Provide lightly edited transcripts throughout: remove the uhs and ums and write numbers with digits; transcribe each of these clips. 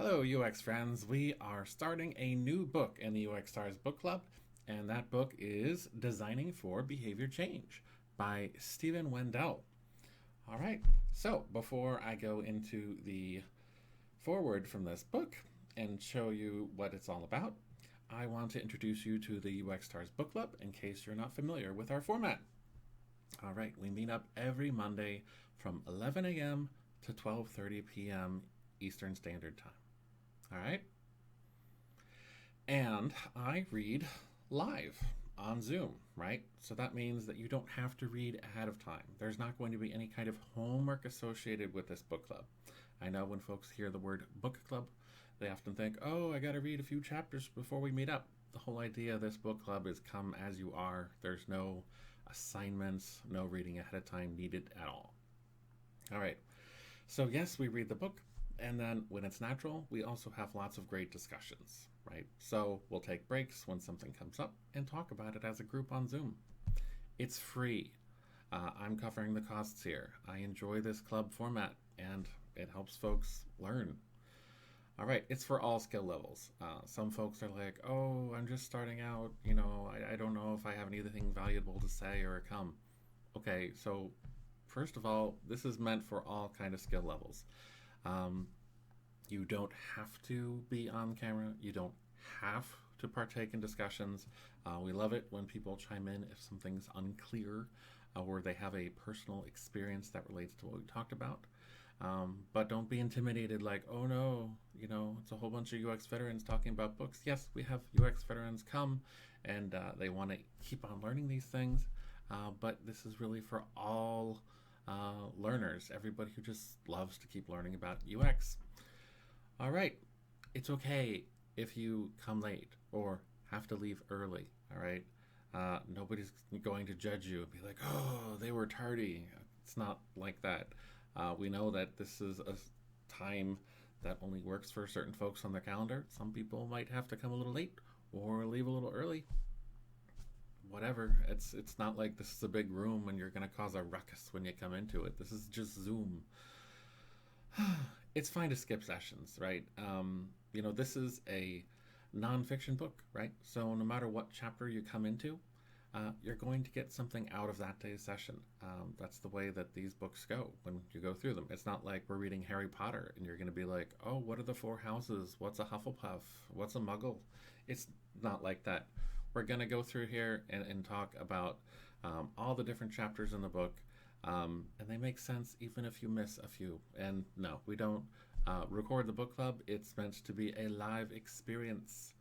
Hello, UX friends. We are starting a new book in the UX Stars Book Club, and that book is Designing for Behavior Change by Stephen Wendel. All right, so before I go into the forward from this book and show you what it's all about, I want to introduce you to the UX Stars Book Club in case you're not familiar with our format. All right, we meet up every Monday from 11 a.m. to 12:30 p.m. Eastern Standard Time. All right. And I read live on Zoom, right? So that means that you don't have to read ahead of time. There's not going to be any kind of homework associated with this book club. I know when folks hear the word book club, they often think, oh, I got to read a few chapters before we meet up. The whole idea of this book club is come as you are. There's no assignments, no reading ahead of time needed at all. All right. So yes, we read the book. And then when it's natural, we also have lots of great discussions, right? So we'll take breaks when something comes up and talk about it as a group on Zoom. It's free. I'm covering the costs here. I enjoy this club format and it helps folks learn. All right, it's for all skill levels. Some folks are like, oh, I'm just starting out. I don't know if I have anything valuable to say or come. Okay, so first of all, this is meant for all kind of skill levels. You don't have to be on camera. You don't have to partake in discussions. We love it when people chime in if something's unclear or they have a personal experience that relates to what we talked about. But don't be intimidated like, oh no, it's a whole bunch of UX veterans talking about books. Yes, we have UX veterans come and they want to keep on learning these things. But this is really for all learners, everybody who just loves to keep learning about UX. All right, it's okay if you come late or have to leave early, all right? Nobody's going to judge you and be like, oh, they were tardy. It's not like that. We know that this is a time that only works for certain folks on their calendar. Some people might have to come a little late or leave a little early. Whatever. It's not like this is a big room and you're going to cause a ruckus when you come into it. This is just Zoom. It's fine to skip sessions, right? This is a nonfiction book, right? So no matter what chapter you come into, you're going to get something out of that day's session. That's the way that these books go when you go through them. It's not like we're reading Harry Potter and you're going to be like, oh, what are the four houses? What's a Hufflepuff? What's a Muggle? It's not like that. We're going to go through here and talk about all the different chapters in the book, and they make sense even if you miss a few. And no, we don't record the book club. It's meant to be a live experience.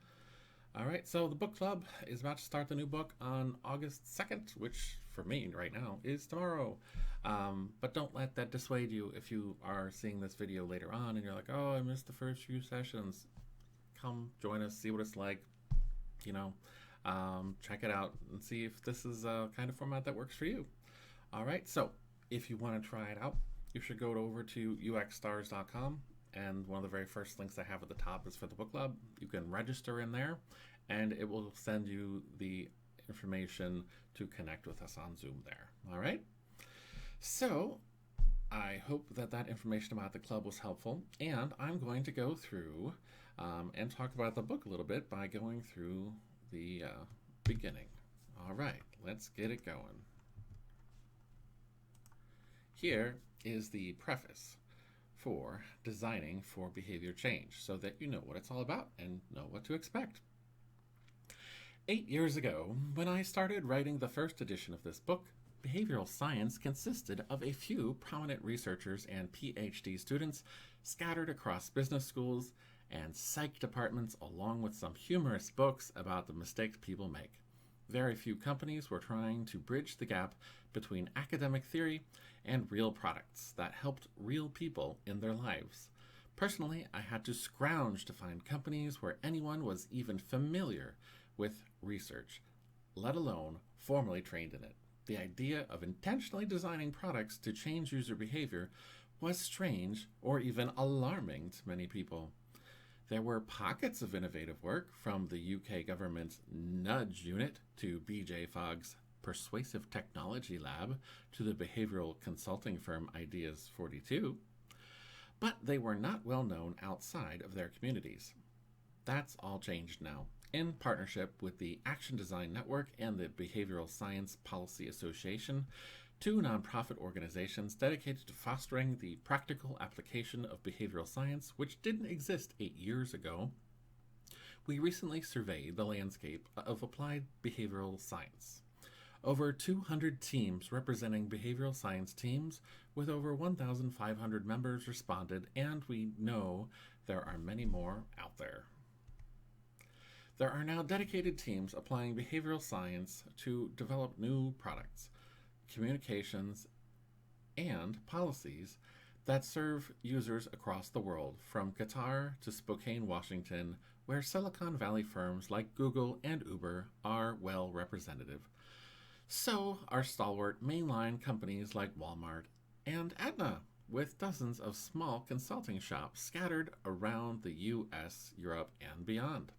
All right, so the book club is about to start the new book on August 2nd, which for me right now is tomorrow. But don't let that dissuade you if you are seeing this video later on and you're like, oh, I missed the first few sessions. Come join us, see what it's like, check it out and see if this is a kind of format that works for you. All right, so if you want to try it out, you should go over to uxstars.com, and one of the very first links I have at the top is for the book club. You can register in there and it will send you the information to connect with us on Zoom there. All right, so I hope that information about the club was helpful, and I'm going to go through and talk about the book a little bit by going through the beginning. All right, let's get it going. Here is the preface for Designing for Behavior Change so that you know what it's all about and know what to expect. 8 years ago, when I started writing the first edition of this book, behavioral science consisted of a few prominent researchers and PhD students scattered across business schools and psych departments, along with some humorous books about the mistakes people make. Very few companies were trying to bridge the gap between academic theory and real products that helped real people in their lives. Personally, I had to scrounge to find companies where anyone was even familiar with research, let alone formally trained in it. The idea of intentionally designing products to change user behavior was strange or even alarming to many people. There were pockets of innovative work, from the UK government's Nudge Unit to BJ Fogg's Persuasive Technology Lab to the behavioral consulting firm Ideas 42. but they were not well known outside of their communities. That's all changed now. In partnership with the Action Design Network and the Behavioral Science Policy Association, two nonprofit organizations dedicated to fostering the practical application of behavioral science, which didn't exist 8 years ago, we recently surveyed the landscape of applied behavioral science. Over 200 teams representing behavioral science teams with over 1,500 members responded, and we know there are many more out there. There are now dedicated teams applying behavioral science to develop new products, communications, and policies that serve users across the world, from Qatar to Spokane, Washington, where Silicon Valley firms like Google and Uber are well representative. So are stalwart mainline companies like Walmart and Aetna, with dozens of small consulting shops scattered around the US, Europe, and beyond.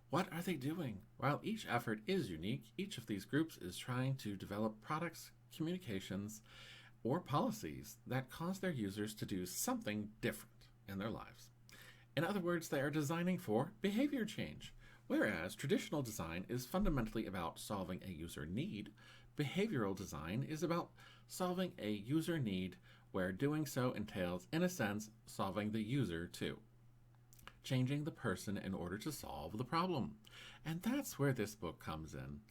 What are they doing? While each effort is unique, each of these groups is trying to develop products, communications, or policies that cause their users to do something different in their lives. In other words, they are designing for behavior change. Whereas traditional design is fundamentally about solving a user need, behavioral design is about solving a user need where doing so entails, in a sense, solving the user too. Changing the person in order to solve the problem. And that's where this book comes in.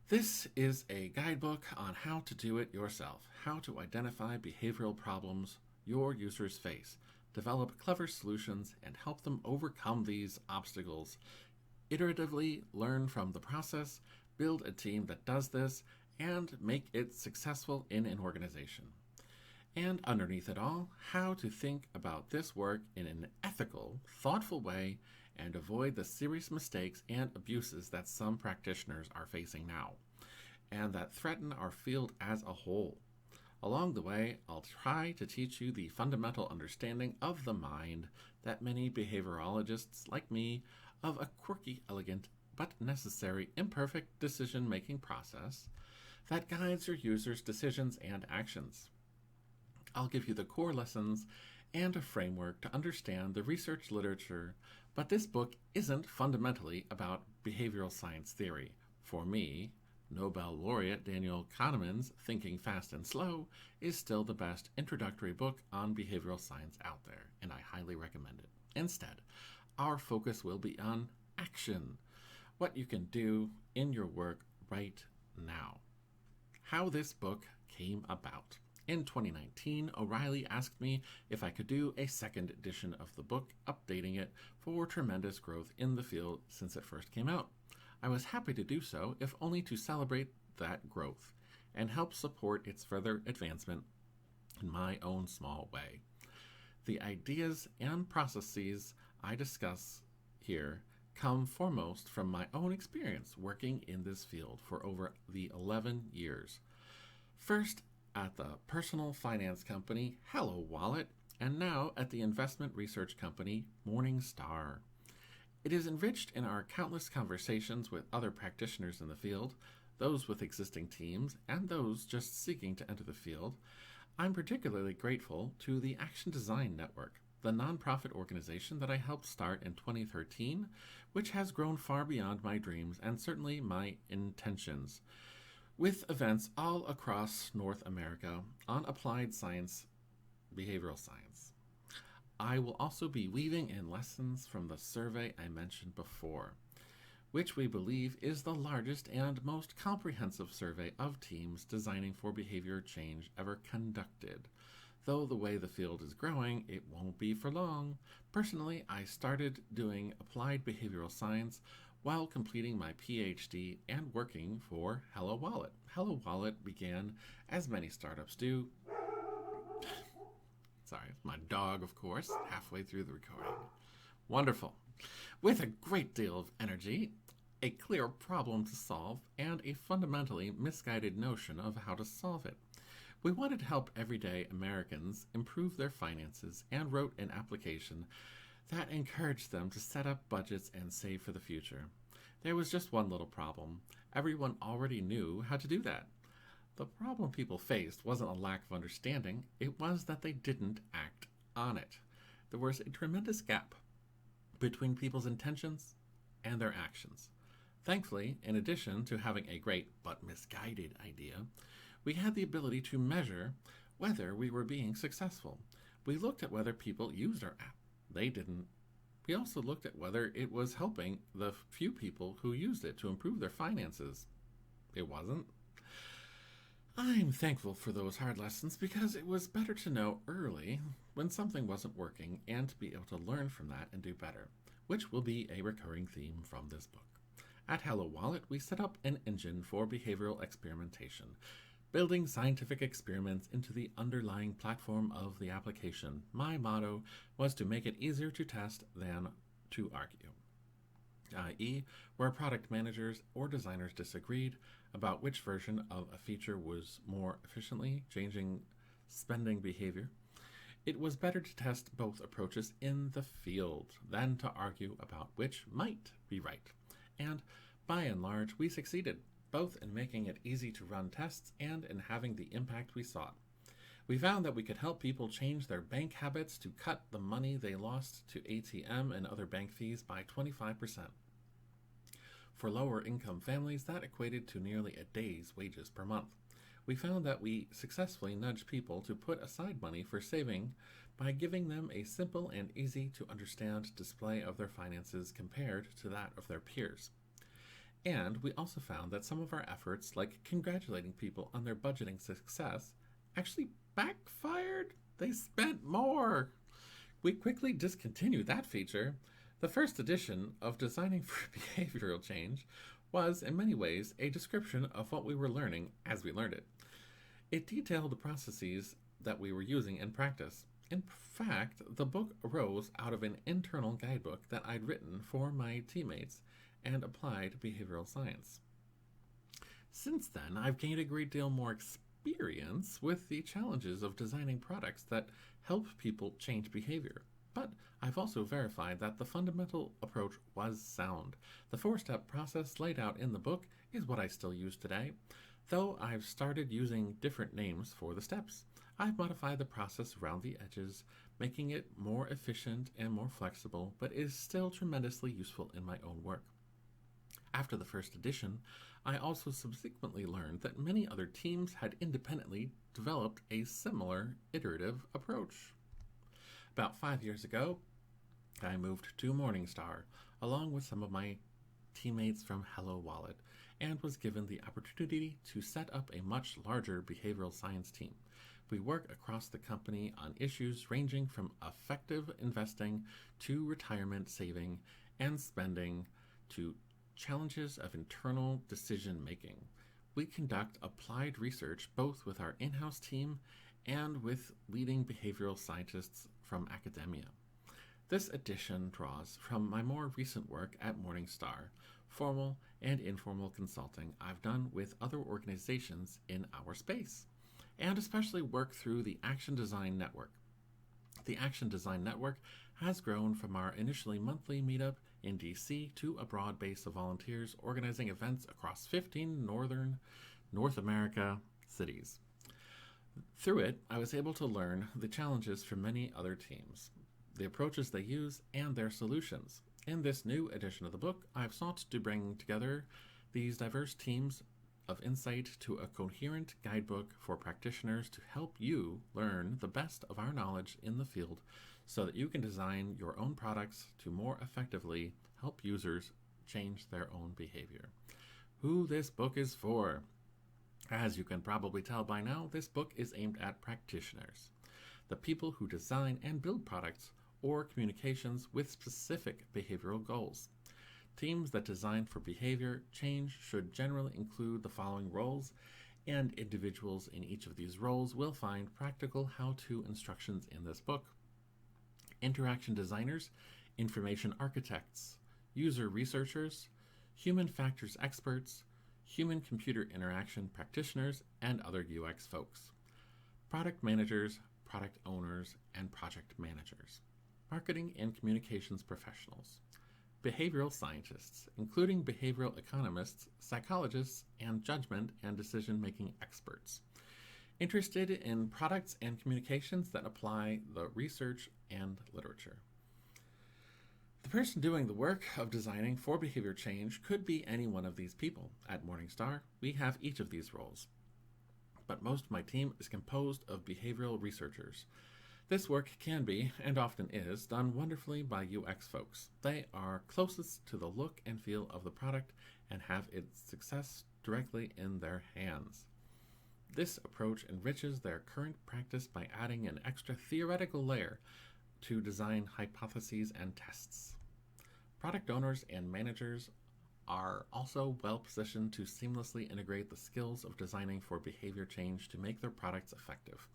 This is a guidebook on how to do it yourself, how to identify behavioral problems your users face, develop clever solutions, and help them overcome these obstacles. Iteratively learn from the process, build a team that does this, and make it successful in an organization. And underneath it all, how to think about this work in an ethical, thoughtful way and avoid the serious mistakes and abuses that some practitioners are facing now, and that threaten our field as a whole. Along the way, I'll try to teach you the fundamental understanding of the mind that many behaviorologists like me of a quirky, elegant, but necessary imperfect decision-making process that guides your users' decisions and actions. I'll give you the core lessons and a framework to understand the research literature, but this book isn't fundamentally about behavioral science theory. For me, Nobel laureate Daniel Kahneman's Thinking Fast and Slow is still the best introductory book on behavioral science out there, and I highly recommend it. Instead, our focus will be on action, what you can do in your work right now. How this book came about. In 2019, O'Reilly asked me if I could do a second edition of the book, updating it for tremendous growth in the field since it first came out. I was happy to do so, if only to celebrate that growth and help support its further advancement in my own small way. The ideas and processes I discuss here come foremost from my own experience working in this field for over the 11 years. First at the personal finance company Hello Wallet, and now at the investment research company Morningstar. It is enriched in our countless conversations with other practitioners in the field, those with existing teams, and those just seeking to enter the field. I'm particularly grateful to the Action Design Network, the nonprofit organization that I helped start in 2013, which has grown far beyond my dreams and certainly my intentions, with events all across North America on applied science, behavioral science. I will also be weaving in lessons from the survey I mentioned before, which we believe is the largest and most comprehensive survey of teams designing for behavior change ever conducted. Though the way the field is growing, it won't be for long. Personally, I started doing applied behavioral science while completing my PhD and working for Hello Wallet. Hello Wallet began, as many startups do, sorry, my dog, of course, halfway through the recording. Wonderful. With a great deal of energy, a clear problem to solve, and a fundamentally misguided notion of how to solve it. We wanted to help everyday Americans improve their finances and wrote an application that encouraged them to set up budgets and save for the future. There was just one little problem. Everyone already knew how to do that. The problem people faced wasn't a lack of understanding, it was that they didn't act on it. There was a tremendous gap between people's intentions and their actions. Thankfully, in addition to having a great but misguided idea, we had the ability to measure whether we were being successful. We looked at whether people used our app. They didn't. We also looked at whether it was helping the few people who used it to improve their finances. It wasn't. I'm thankful for those hard lessons because it was better to know early when something wasn't working and to be able to learn from that and do better, which will be a recurring theme from this book. At Hello Wallet, we set up an engine for behavioral experimentation, building scientific experiments into the underlying platform of the application. My motto was to make it easier to test than to argue, i.e., where product managers or designers disagreed about which version of a feature was more efficiently changing spending behavior, it was better to test both approaches in the field than to argue about which might be right. And by and large, we succeeded, both in making it easy to run tests and in having the impact we sought. We found that we could help people change their bank habits to cut the money they lost to ATM and other bank fees by 25%. For lower income families, that equated to nearly a day's wages per month. We found that we successfully nudged people to put aside money for saving by giving them a simple and easy to understand display of their finances compared to that of their peers. And we also found that some of our efforts, like congratulating people on their budgeting success, actually backfired. They spent more. We quickly discontinued that feature. The first edition of Designing for Behavioral Change was, in many ways, a description of what we were learning as we learned it. It detailed the processes that we were using in practice. In fact, the book arose out of an internal guidebook that I'd written for my teammates and applied behavioral science. Since then, I've gained a great deal more experience with the challenges of designing products that help people change behavior. But I've also verified that the fundamental approach was sound. The 4-step process laid out in the book is what I still use today, though I've started using different names for the steps. I've modified the process around the edges, making it more efficient and more flexible, but is still tremendously useful in my own work. After the first edition, I also subsequently learned that many other teams had independently developed a similar iterative approach. About 5 years ago, I moved to Morningstar, along with some of my teammates from Hello Wallet, and was given the opportunity to set up a much larger behavioral science team. We work across the company on issues ranging from effective investing to retirement saving and spending to challenges of internal decision making. We conduct applied research both with our in-house team and with leading behavioral scientists from academia. This edition draws from my more recent work at Morningstar, formal and informal consulting I've done with other organizations in our space, and especially work through the Action Design Network. The Action Design Network has grown from our initially monthly meetup in DC to a broad base of volunteers organizing events across 15 North America cities. Through it, I was able to learn the challenges from many other teams, the approaches they use, and their solutions. In this new edition of the book, I've sought to bring together these diverse teams of insight to a coherent guidebook for practitioners to help you learn the best of our knowledge in the field so that you can design your own products to more effectively help users change their own behavior. Who this book is for? As you can probably tell by now, this book is aimed at practitioners, the people who design and build products or communications with specific behavioral goals. Teams that design for behavior change should generally include the following roles, and individuals in each of these roles will find practical how-to instructions in this book. Interaction designers, information architects, user researchers, human factors experts, human-computer interaction practitioners, and other UX folks. Product managers, product owners, and project managers. Marketing and communications professionals. Behavioral scientists, including behavioral economists, psychologists, and judgment and decision-making experts. interested in products and communications that apply the research and literature. The person doing the work of designing for behavior change could be any one of these people. At Morningstar, we have each of these roles. But most of my team is composed of behavioral researchers. This work can be, and often is, done wonderfully by UX folks. They are closest to the look and feel of the product and have its success directly in their hands. This approach enriches their current practice by adding an extra theoretical layer to design hypotheses and tests. Product owners and managers are also well positioned to seamlessly integrate the skills of designing for behavior change to make their products effective.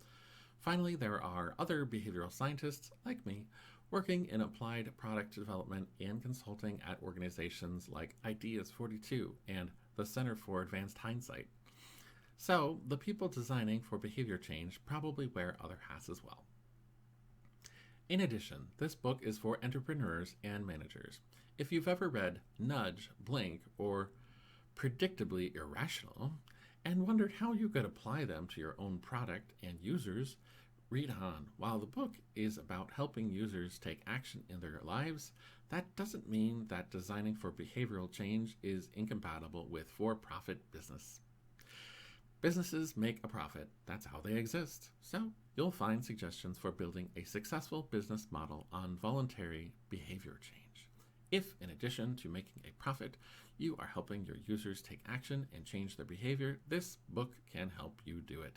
Finally, there are other behavioral scientists, like me, working in applied product development and consulting at organizations like Ideas 42 and the Center for Advanced Hindsight. So, the people designing for behavior change probably wear other hats as well. In addition, this book is for entrepreneurs and managers. If you've ever read Nudge, Blink, or Predictably Irrational, and wondered how you could apply them to your own product and users, read on. While the book is about helping users take action in their lives, that doesn't mean that designing for behavioral change is incompatible with for-profit business. Businesses make a profit. That's how they exist. So you'll find suggestions for building a successful business model on voluntary behavior change. If, in addition to making a profit, you are helping your users take action and change their behavior, this book can help you do it.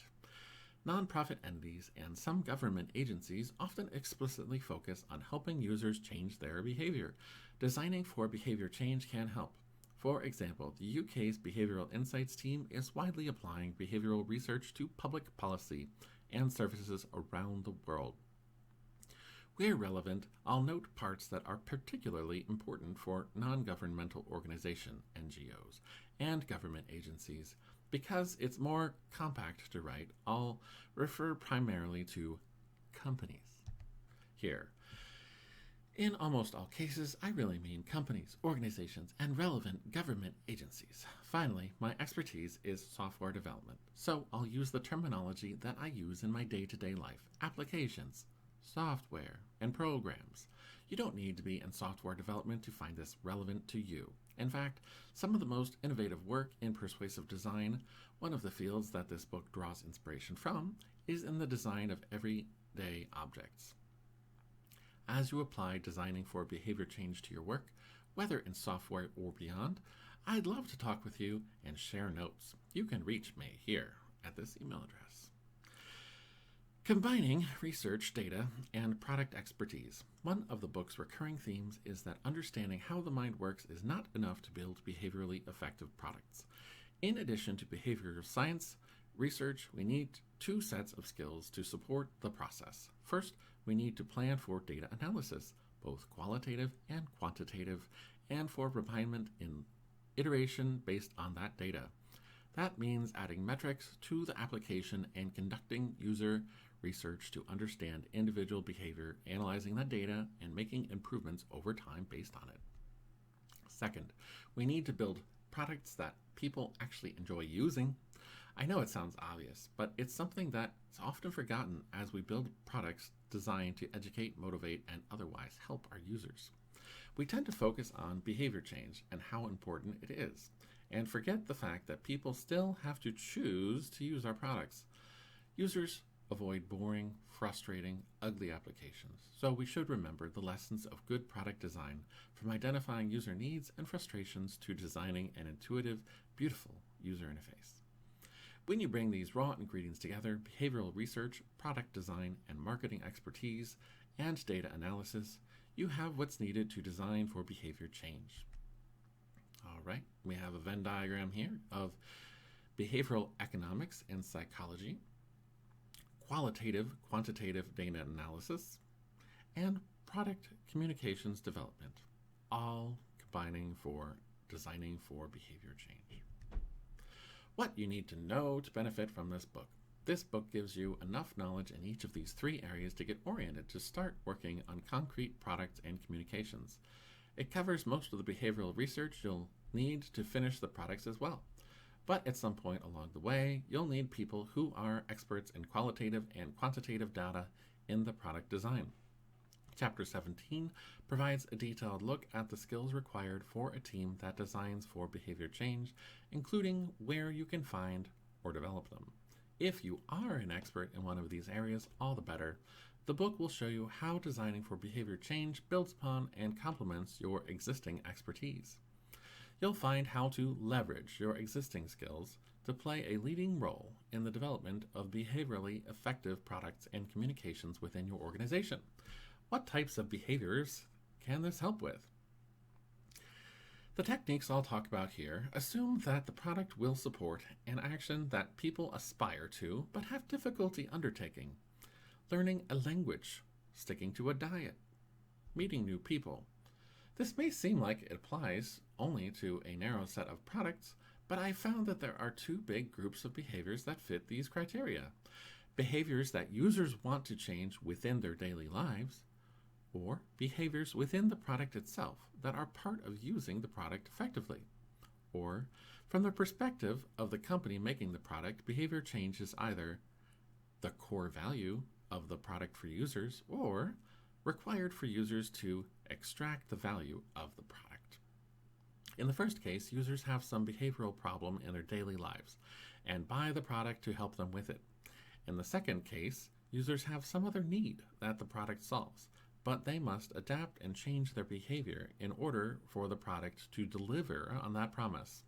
Nonprofit entities and some government agencies often explicitly focus on helping users change their behavior. Designing for behavior change can help. For example, the UK's Behavioral Insights team is widely applying behavioral research to public policy and services around the world. Where relevant, I'll note parts that are particularly important for non-governmental organizations, NGOs, and government agencies. Because it's more compact to write, I'll refer primarily to companies here. In almost all cases, I really mean companies, organizations, and relevant government agencies. Finally, my expertise is software development, so I'll use the terminology that I use in my day-to-day life: applications, software, and programs. You don't need to be in software development to find this relevant to you. In fact, some of the most innovative work in persuasive design, one of the fields that this book draws inspiration from, is in the design of everyday objects. As you apply designing for behavior change to your work, whether in software or beyond, I'd love to talk with you and share notes. You can reach me here at this email address. Combining research, data, and product expertise. One of the book's recurring themes is that understanding how the mind works is not enough to build behaviorally effective products. In addition to behavioral science research, we need two sets of skills to support the process. First, we need to plan for data analysis, both qualitative and quantitative, and for refinement in iteration based on that data. That means adding metrics to the application and conducting user research to understand individual behavior, analyzing that data, and making improvements over time based on it. Second, we need to build products that people actually enjoy using. I know it sounds obvious, but it's something that's often forgotten as we build products designed to educate, motivate, and otherwise help our users. We tend to focus on behavior change and how important it is, and forget the fact that people still have to choose to use our products. Users avoid boring, frustrating, ugly applications, so we should remember the lessons of good product design, from identifying user needs and frustrations to designing an intuitive, beautiful user interface. When you bring these raw ingredients together, behavioral research, product design, and marketing expertise, and data analysis, you have what's needed to design for behavior change. All right, we have a Venn diagram here of behavioral economics and psychology, qualitative, quantitative data analysis, and product communications development, all combining for designing for behavior change. What you need to know to benefit from this book. This book gives you enough knowledge in each of these three areas to get oriented to start working on concrete products and communications. It covers most of the behavioral research you'll need to finish the products as well. But at some point along the way, you'll need people who are experts in qualitative and quantitative data in the product design. Chapter 17 provides a detailed look at the skills required for a team that designs for behavior change, including where you can find or develop them. If you are an expert in one of these areas, all the better. The book will show you how designing for behavior change builds upon and complements your existing expertise. You'll find how to leverage your existing skills to play a leading role in the development of behaviorally effective products and communications within your organization. What types of behaviors can this help with? The techniques I'll talk about here assume that the product will support an action that people aspire to but have difficulty undertaking. Learning a language, sticking to a diet, meeting new people. This may seem like it applies only to a narrow set of products, but I found that there are two big groups of behaviors that fit these criteria. Behaviors that users want to change within their daily lives, or behaviors within the product itself that are part of using the product effectively. Or, from the perspective of the company making the product, behavior change is either the core value of the product for users or required for users to extract the value of the product. In the first case, users have some behavioral problem in their daily lives and buy the product to help them with it. In the second case, users have some other need that the product solves, but they must adapt and change their behavior in order for the product to deliver on that promise.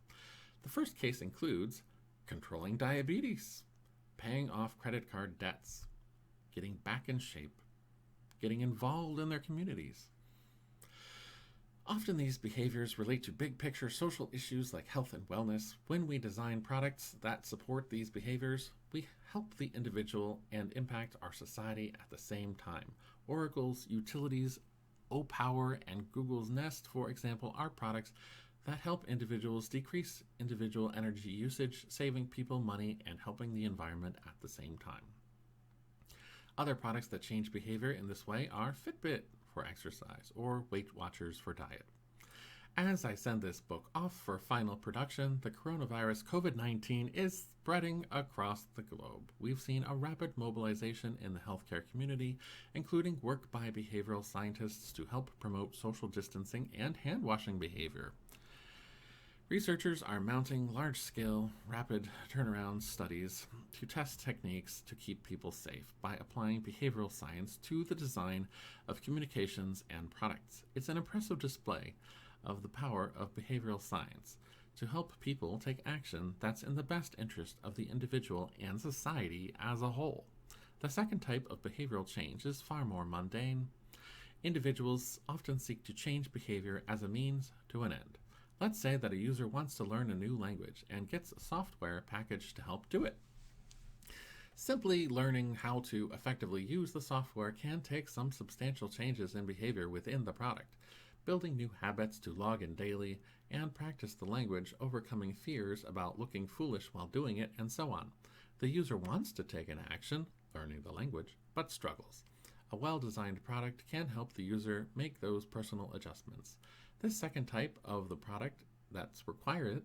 The first case includes controlling diabetes, paying off credit card debts, getting back in shape, getting involved in their communities. Often these behaviors relate to big picture social issues like health and wellness. When we design products that support these behaviors, we help the individual and impact our society at the same time. Oracle's utilities, OPower, and Google's Nest, for example, are products that help individuals decrease individual energy usage, saving people money and helping the environment at the same time. Other products that change behavior in this way are Fitbit for exercise or Weight Watchers for diet. As I send this book off for final production, the coronavirus COVID-19 is spreading across the globe. We've seen a rapid mobilization in the healthcare community, including work by behavioral scientists to help promote social distancing and hand-washing behavior. Researchers are mounting large-scale, rapid turnaround studies to test techniques to keep people safe by applying behavioral science to the design of communications and products. It's an impressive display of the power of behavioral science to help people take action that's in the best interest of the individual and society as a whole. The second type of behavioral change is far more mundane. Individuals often seek to change behavior as a means to an end. Let's say that a user wants to learn a new language and gets a software package to help do it. Simply learning how to effectively use the software can take some substantial changes in behavior within the product. Building new habits to log in daily and practice the language, overcoming fears about looking foolish while doing it, and so on. The user wants to take an action, learning the language, but struggles. A well-designed product can help the user make those personal adjustments. This second type of the product that's required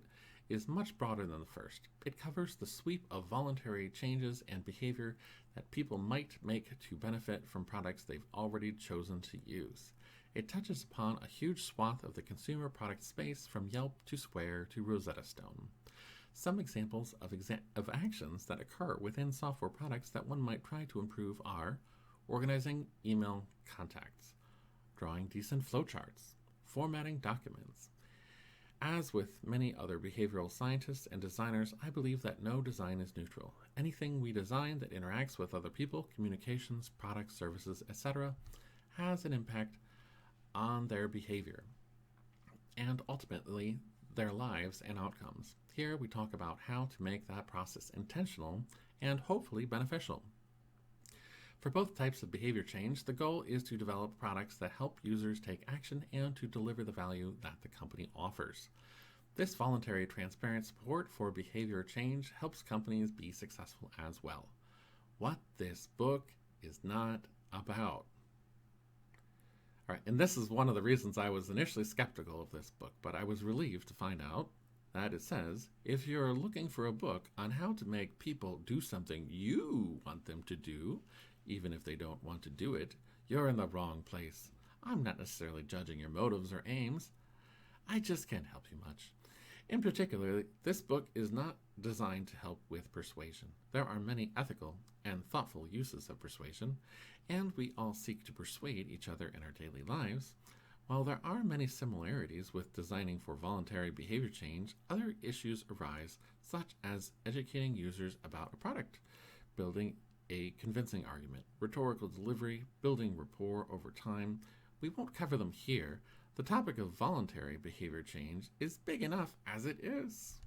is much broader than the first. It covers the sweep of voluntary changes and behavior that people might make to benefit from products they've already chosen to use. It touches upon a huge swath of the consumer product space, from Yelp to Square to Rosetta Stone. Some examples of actions that occur within software products that one might try to improve are organizing email contacts, drawing decent flowcharts, formatting documents. As with many other behavioral scientists and designers, I believe that no design is neutral. Anything we design that interacts with other people, communications, products, services, etc., has an impact on their behavior and ultimately their lives and outcomes. Here we talk about how to make that process intentional and hopefully beneficial. For both types of behavior change, the goal is to develop products that help users take action and to deliver the value that the company offers. This voluntary, transparent support for behavior change helps companies be successful as well. What this book is not about. All right, and this is one of the reasons I was initially skeptical of this book, but I was relieved to find out that it says, if you're looking for a book on how to make people do something you want them to do, even if they don't want to do it, you're in the wrong place. I'm not necessarily judging your motives or aims. I just can't help you much. In particular, this book is not designed to help with persuasion. There are many ethical and thoughtful uses of persuasion, and we all seek to persuade each other in our daily lives. While there are many similarities with designing for voluntary behavior change, other issues arise, such as educating users about a product, building a convincing argument, rhetorical delivery, building rapport over time. We won't cover them here. The topic of voluntary behavior change is big enough as it is.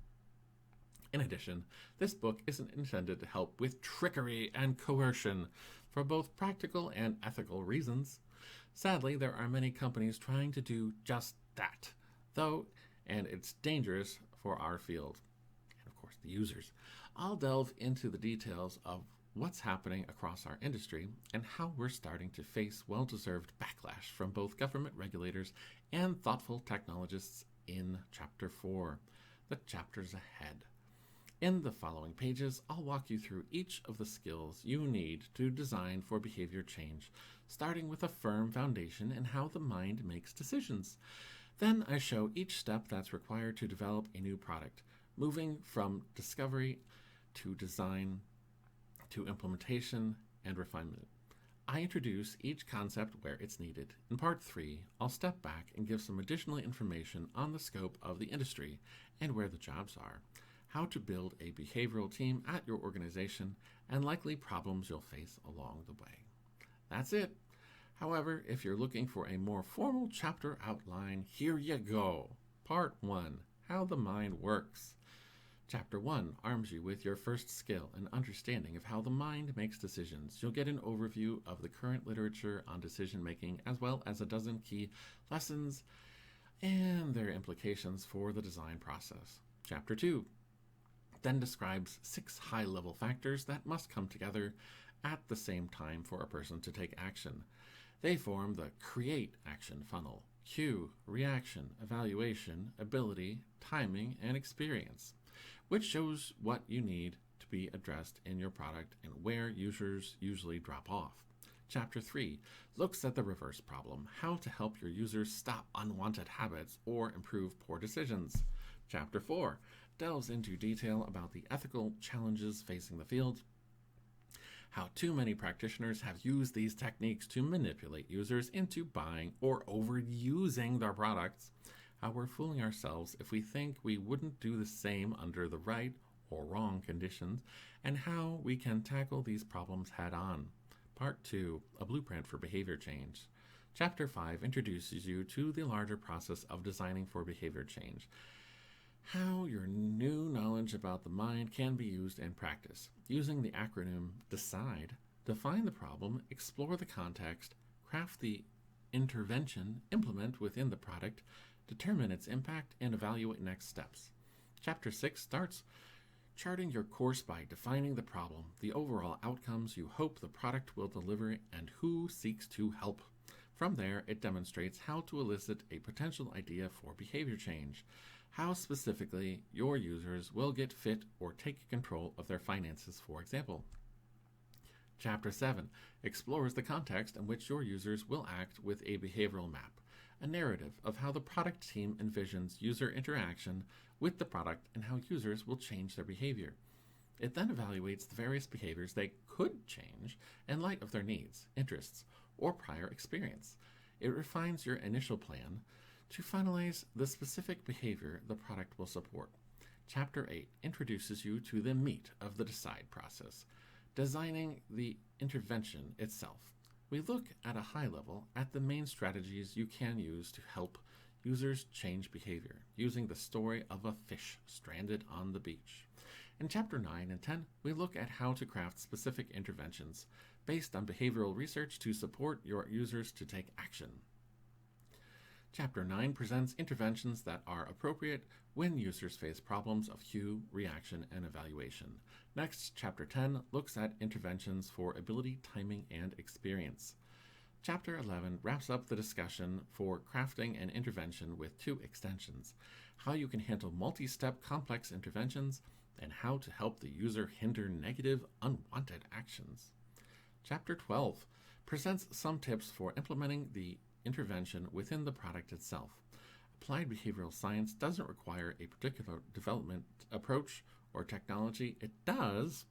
In addition, this book isn't intended to help with trickery and coercion for both practical and ethical reasons. Sadly, there are many companies trying to do just that, and it's dangerous for our field, and of course the users. I'll delve into the details of what's happening across our industry and how we're starting to face well-deserved backlash from both government regulators and thoughtful technologists in Chapter 4, the chapters ahead. In the following pages, I'll walk you through each of the skills you need to design for behavior change, starting with a firm foundation in how the mind makes decisions. Then I show each step that's required to develop a new product, moving from discovery to design to implementation and refinement. I introduce each concept where it's needed. In Part 3, I'll step back and give some additional information on the scope of the industry and where the jobs are, how to build a behavioral team at your organization, and likely problems you'll face along the way. That's it. However, if you're looking for a more formal chapter outline, here you go. Part 1, How the Mind Works. Chapter 1 arms you with your first skill and understanding of how the mind makes decisions. You'll get an overview of the current literature on decision-making, as well as a dozen key lessons and their implications for the design process. Chapter 2 then describes 6 high-level factors that must come together at the same time for a person to take action. They form the create action funnel: cue, reaction, evaluation, ability, timing, and experience, which shows what you need to be addressed in your product and where users usually drop off. Chapter 3 looks at the reverse problem: how to help your users stop unwanted habits or improve poor decisions. Chapter 4 delves into detail about the ethical challenges facing the field, how too many practitioners have used these techniques to manipulate users into buying or overusing their products, how we're fooling ourselves if we think we wouldn't do the same under the right or wrong conditions, and how we can tackle these problems head on. Part 2, A Blueprint for Behavior Change. Chapter 5 introduces you to the larger process of designing for behavior change, how your new knowledge about the mind can be used in practice. Using the acronym DECIDE, define the problem, explore the context, craft the intervention, implement within the product, determine its impact, and evaluate next steps. Chapter 6 starts charting your course by defining the problem, the overall outcomes you hope the product will deliver, and who seeks to help. From there, it demonstrates how to elicit a potential idea for behavior change, how specifically your users will get fit or take control of their finances, for example. Chapter 7 explores the context in which your users will act with a behavioral map, a narrative of how the product team envisions user interaction with the product and how users will change their behavior. It then evaluates the various behaviors they could change in light of their needs, interests, or prior experience. It refines your initial plan to finalize the specific behavior the product will support. Chapter 8 introduces you to the meat of the DECIDE process, designing the intervention itself. We look at a high level at the main strategies you can use to help users change behavior, using the story of a fish stranded on the beach. In Chapter 9 and 10, we look at how to craft specific interventions based on behavioral research to support your users to take action. Chapter 9 presents interventions that are appropriate when users face problems of cue, reaction, and evaluation. Next, Chapter 10 looks at interventions for ability, timing, and experience. Chapter 11 wraps up the discussion for crafting an intervention with 2 extensions: how you can handle multi-step complex interventions, and how to help the user hinder negative, unwanted actions. Chapter 12 presents some tips for implementing the intervention within the product itself. Applied behavioral science doesn't require a particular development approach or technology. It does,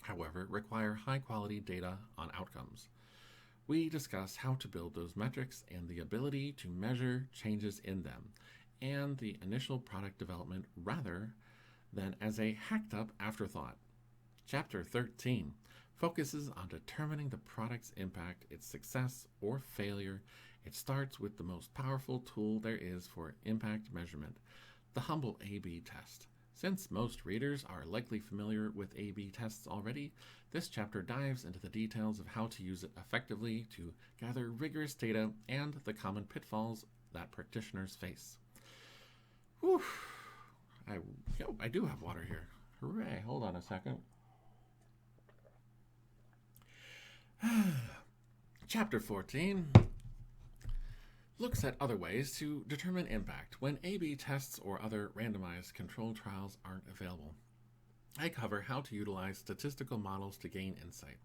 however, require high-quality data on outcomes. We discuss how to build those metrics and the ability to measure changes in them, and the initial product development rather than as a hacked-up afterthought. Chapter 13 focuses on determining the product's impact, its success or failure. It starts with the most powerful tool there is for impact measurement, the humble A/B test. Since most readers are likely familiar with A/B tests already, this chapter dives into the details of how to use it effectively to gather rigorous data and the common pitfalls that practitioners face. Whew. I do have water here. Hooray. Hold on a second. Chapter 14 looks at other ways to determine impact when A/B tests or other randomized controlled trials aren't available. I cover how to utilize statistical models to gain insight.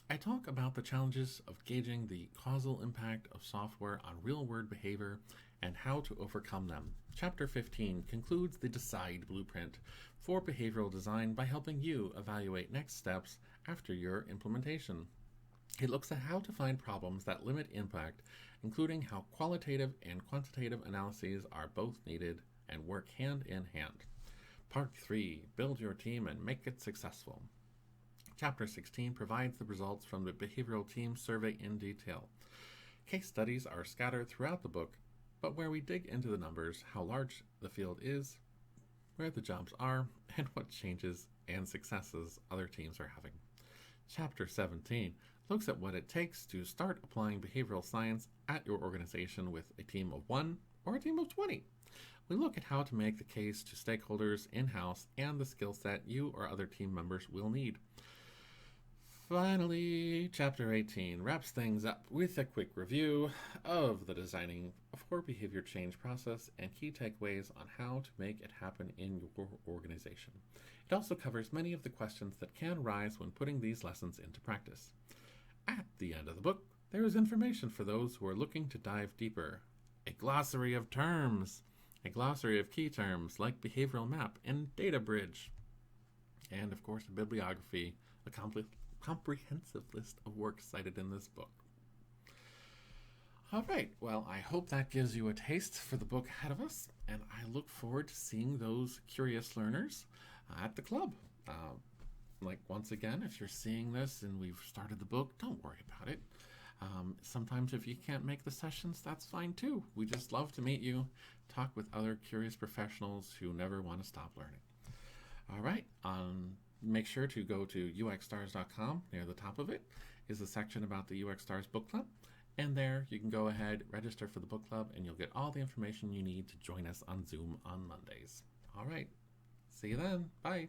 I talk about the challenges of gauging the causal impact of software on real-world behavior and how to overcome them. Chapter 15 concludes the DECIDE blueprint for behavioral design by helping you evaluate next steps after your implementation. It looks at how to find problems that limit impact, including how qualitative and quantitative analyses are both needed and work hand in hand. Part 3, build your team and make it successful. Chapter 16 provides the results from the behavioral team survey in detail. Case studies are scattered throughout the book, but where we dig into the numbers, how large the field is, where the jobs are, and what changes and successes other teams are having. Chapter 17 looks at what it takes to start applying behavioral science at your organization with a team of 1 or a team of 20. We look at how to make the case to stakeholders in-house and the skill set you or other team members will need. Finally, Chapter 18 wraps things up with a quick review of the designing for behavior change process and key takeaways on how to make it happen in your organization. It also covers many of the questions that can arise when putting these lessons into practice. At the end of the book, there is information for those who are looking to dive deeper. A glossary of terms, a glossary of key terms like behavioral map and data bridge, and of course a bibliography, a comprehensive list of works cited in this book. All right, well, I hope that gives you a taste for the book ahead of us, and I look forward to seeing those curious learners at the club. Once again, if you're seeing this and we've started the book, don't worry about it. Sometimes if you can't make the sessions, that's fine too. We just love to meet you, talk with other curious professionals who never want to stop learning. All right, make sure to go to uxstars.com. Near the top of it is a section about the UX Stars Book Club. And there you can go ahead, register for the book club, and you'll get all the information you need to join us on Zoom on Mondays. All right, see you then. Bye.